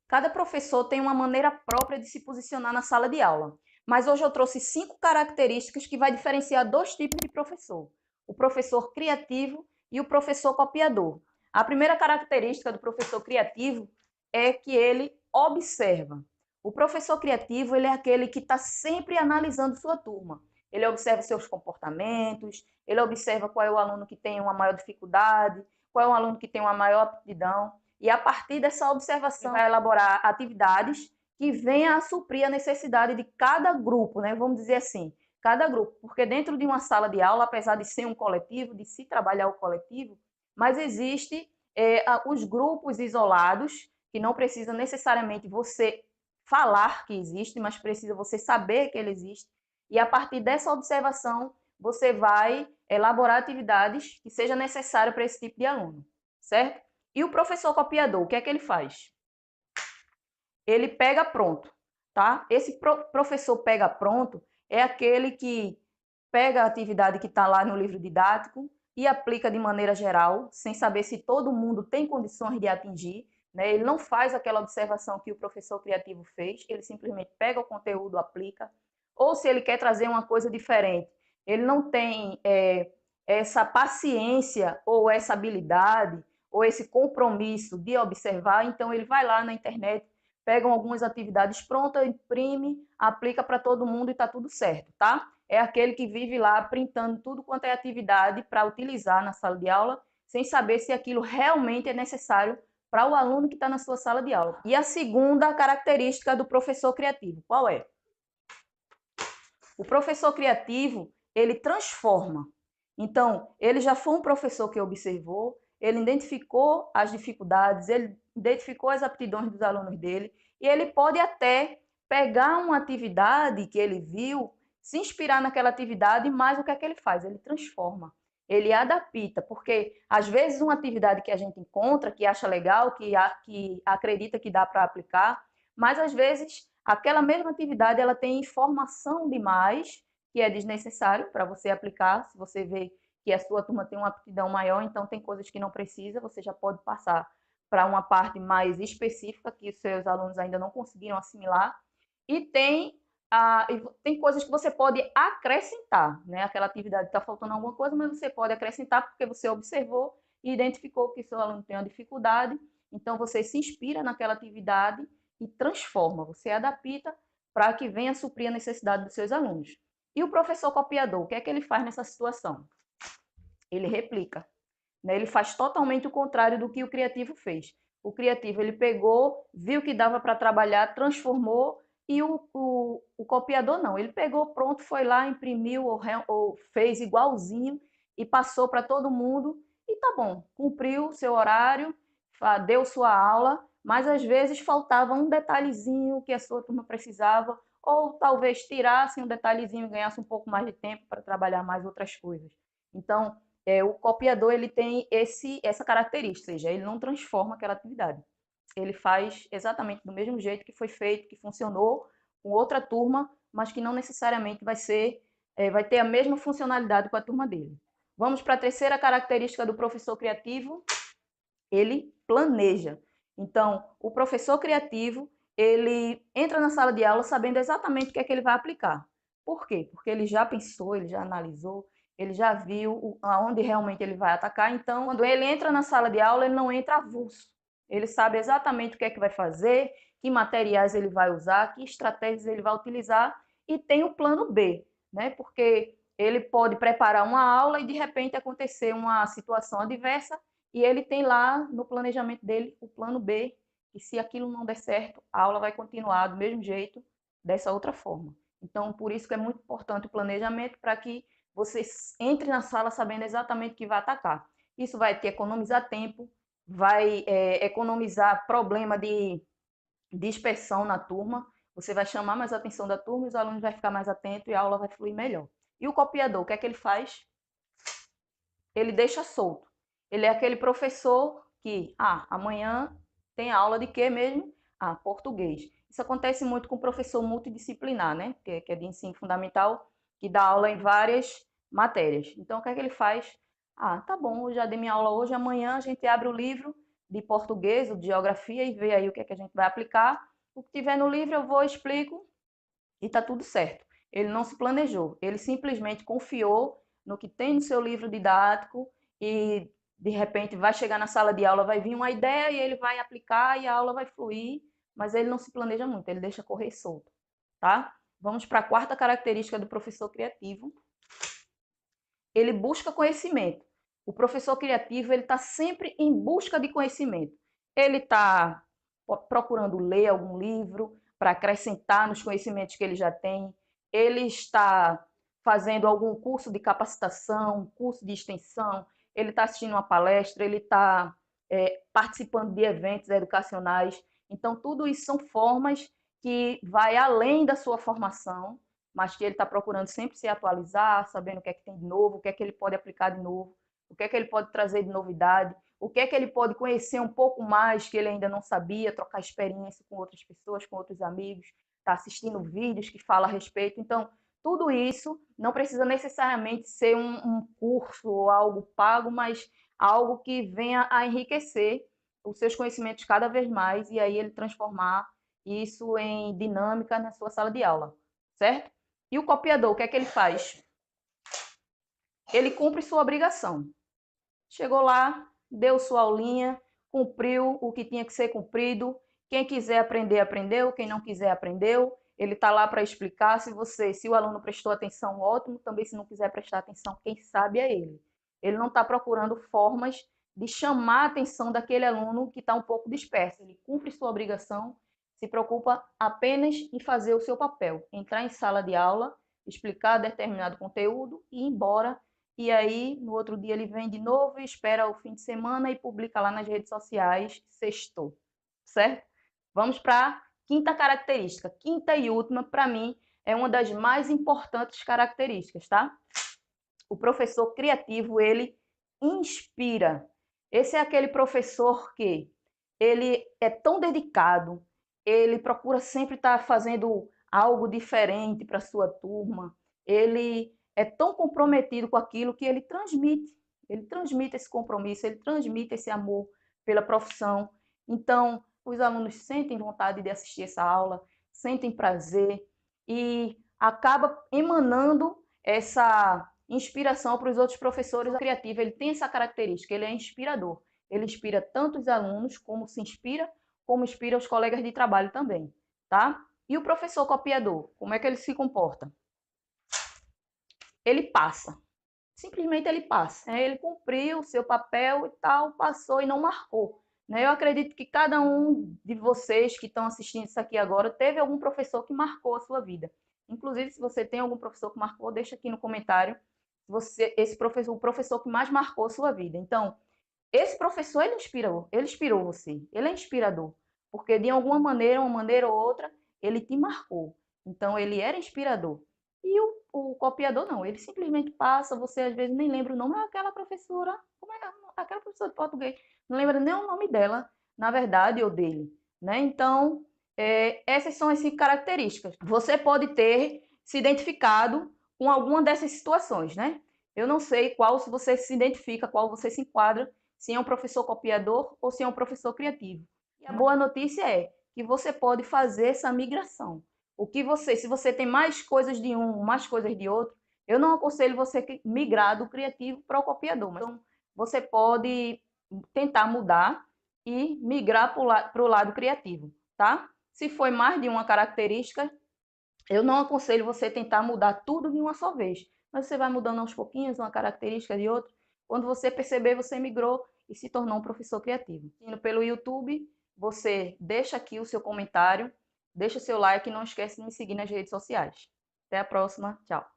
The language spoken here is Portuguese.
Cada professor tem uma maneira própria de se posicionar na sala de aula, mas hoje eu trouxe 5 características que vai diferenciar dois tipos de professor: o professor criativo e o professor copiador. A primeira característica do professor criativo é que ele observa. O professor criativo ele é aquele que está sempre analisando sua turma. Ele observa seus comportamentos, ele observa qual é o aluno que tem uma maior dificuldade, qual é o aluno que tem uma maior aptidão. E a partir dessa observação, vai elaborar atividades que venham a suprir a necessidade de cada grupo, né? Vamos dizer assim, cada grupo. Porque dentro de uma sala de aula, apesar de ser um coletivo, de se trabalhar o coletivo, mas existe os grupos isolados, que não precisa necessariamente você falar que existe, mas precisa você saber que ele existe. E a partir dessa observação, você vai elaborar atividades que sejam necessárias para esse tipo de aluno, certo? E o professor copiador, o que é que ele faz? Ele pega pronto, tá? Esse professor pega pronto é aquele que pega a atividade que está lá no livro didático e aplica de maneira geral, sem saber se todo mundo tem condições de atingir, né? Ele não faz aquela observação que o professor criativo fez, ele simplesmente pega o conteúdo, aplica. Ou se ele quer trazer uma coisa diferente, ele não tem essa paciência ou essa habilidade ou esse compromisso de observar, então ele vai lá na internet, pega algumas atividades prontas, imprime, aplica para todo mundo e está tudo certo, tá? É aquele que vive lá printando tudo quanto é atividade para utilizar na sala de aula, sem saber se aquilo realmente é necessário para o aluno que está na sua sala de aula. E a segunda característica do professor criativo, qual é? O professor criativo, ele transforma. Então, ele já foi um professor que observou, ele identificou as dificuldades, ele identificou as aptidões dos alunos dele, e ele pode até pegar uma atividade que ele viu, se inspirar naquela atividade, mas o que é que ele faz? Ele transforma, ele adapta, porque às vezes uma atividade que a gente encontra, que acha legal, que acredita que dá para aplicar, mas às vezes aquela mesma atividade ela tem informação demais que é desnecessário para você aplicar. Se você vê que a sua turma tem uma aptidão maior, então tem coisas que não precisa, você já pode passar para uma parte mais específica que os seus alunos ainda não conseguiram assimilar. E tem coisas que você pode acrescentar, né? Aquela atividade está faltando alguma coisa, mas você pode acrescentar porque você observou e identificou que seu aluno tem uma dificuldade, então você se inspira naquela atividade e transforma, você adapta para que venha suprir a necessidade dos seus alunos. E o professor copiador, o que é que ele faz nessa situação? Ele replica, né? Ele faz totalmente o contrário do que o criativo fez. O criativo ele pegou, viu que dava para trabalhar, transformou, e o copiador não. Ele pegou, pronto, foi lá, imprimiu ou fez igualzinho e passou para todo mundo e tá bom, cumpriu seu horário, deu sua aula, mas às vezes faltava um detalhezinho que a sua turma precisava, ou talvez tirasse um detalhezinho e ganhasse um pouco mais de tempo para trabalhar mais outras coisas. Então, o copiador ele tem essa característica, ou seja, ele não transforma aquela atividade. Ele faz exatamente do mesmo jeito que foi feito, que funcionou com outra turma, mas que não necessariamente vai ter a mesma funcionalidade com a turma dele. Vamos para a terceira característica do professor criativo, ele planeja. Então, o professor criativo, ele entra na sala de aula sabendo exatamente o que é que ele vai aplicar. Por quê? Porque ele já pensou, ele já analisou, ele já viu aonde realmente ele vai atacar. Então, quando ele entra na sala de aula, ele não entra avulso. Ele sabe exatamente o que é que vai fazer, que materiais ele vai usar, que estratégias ele vai utilizar e tem o plano B, né? Porque ele pode preparar uma aula e de repente acontecer uma situação adversa e ele tem lá no planejamento dele o plano B, e se aquilo não der certo, a aula vai continuar do mesmo jeito, dessa outra forma. Então, por isso que é muito importante o planejamento, para que você entre na sala sabendo exatamente o que vai atacar. Isso vai te economizar tempo, vai economizar problema de dispersão na turma, você vai chamar mais a atenção da turma, os alunos vão ficar mais atentos e a aula vai fluir melhor. E o copiador, o que é que ele faz? Ele deixa solto. Ele é aquele professor que, amanhã tem aula de quê mesmo? Português. Isso acontece muito com o professor multidisciplinar, né? Que é de ensino fundamental, que dá aula em várias matérias. Então, o que é que ele faz? Tá bom, eu já dei minha aula hoje, amanhã a gente abre o livro de português ou de geografia e ver aí o que é que a gente vai aplicar. O que tiver no livro eu vou, explico e está tudo certo. Ele não se planejou, ele simplesmente confiou no que tem no seu livro didático e de repente vai chegar na sala de aula, vai vir uma ideia e ele vai aplicar e a aula vai fluir, mas ele não se planeja muito, ele deixa correr solto, tá? Vamos para a quarta característica do professor criativo. Ele busca conhecimento. O professor criativo, ele está sempre em busca de conhecimento. Ele está procurando ler algum livro para acrescentar nos conhecimentos que ele já tem. Ele está fazendo algum curso de capacitação, curso de extensão. Ele está assistindo uma palestra, ele está participando de eventos educacionais. Então, tudo isso são formas que vai além da sua formação, mas que ele está procurando sempre se atualizar, sabendo o que é que tem de novo, o que é que ele pode aplicar de novo, o que é que ele pode trazer de novidade, o que é que ele pode conhecer um pouco mais que ele ainda não sabia, trocar experiência com outras pessoas, com outros amigos, está assistindo vídeos que falam a respeito. Então, tudo isso não precisa necessariamente ser um curso ou algo pago, mas algo que venha a enriquecer os seus conhecimentos cada vez mais e aí ele transformar isso em dinâmica na sua sala de aula, certo? E o copiador, o que é que ele faz? Ele cumpre sua obrigação. Chegou lá, deu sua aulinha, cumpriu o que tinha que ser cumprido. Quem quiser aprender, aprendeu. Quem não quiser, aprendeu. Ele está lá para explicar. Se o aluno prestou atenção, ótimo. Também, se não quiser prestar atenção, quem sabe é ele. Ele não está procurando formas de chamar a atenção daquele aluno que está um pouco disperso. Ele cumpre sua obrigação, se preocupa apenas em fazer o seu papel, entrar em sala de aula, explicar determinado conteúdo e ir embora. E aí, no outro dia, ele vem de novo e espera o fim de semana e publica lá nas redes sociais, sextou, certo? Vamos para a quinta característica. Quinta e última, para mim, é uma das mais importantes características, tá? O professor criativo, ele inspira. Esse é aquele professor que ele é tão dedicado, ele procura sempre estar fazendo algo diferente para a sua turma, ele é tão comprometido com aquilo que ele transmite esse compromisso, ele transmite esse amor pela profissão. Então, os alunos sentem vontade de assistir essa aula, sentem prazer e acaba emanando essa inspiração para os outros professores criativos. Ele tem essa característica, ele é inspirador. Ele inspira tanto os alunos, como inspira os colegas de trabalho também, tá? E o professor copiador, como é que ele se comporta? Ele passa, simplesmente ele passa. Ele cumpriu o seu papel e tal, passou e não marcou. Eu acredito que cada um de vocês que estão assistindo isso aqui agora teve algum professor que marcou a sua vida. Inclusive, se você tem algum professor que marcou, deixa aqui no comentário o professor que mais marcou a sua vida. Então, esse professor, ele inspirou você, ele é inspirador, porque de alguma maneira, uma maneira ou outra, ele te marcou. Então, ele era inspirador. E o copiador não, ele simplesmente passa, você às vezes nem lembra o nome, aquela professora, como é aquela professora de português, não lembra nem o nome dela, na verdade, ou dele, né? Então, essas são as 5 características. Você pode ter se identificado com alguma dessas situações, né? Eu não sei qual você se identifica, qual você se enquadra, se é um professor copiador ou se é um professor criativo. E a boa notícia é que você pode fazer essa migração. Se você tem mais coisas de um, mais coisas de outro, eu não aconselho você migrar do criativo para o copiador, mas então, você pode tentar mudar e migrar para o lado criativo, tá? Se for mais de uma característica, eu não aconselho você tentar mudar tudo de uma só vez, mas você vai mudando aos pouquinhos, uma característica de outra. Quando você perceber, você migrou e se tornou um professor criativo. Indo pelo YouTube, você deixa aqui o seu comentário, deixa o seu like e não esquece de me seguir nas redes sociais. Até a próxima, tchau!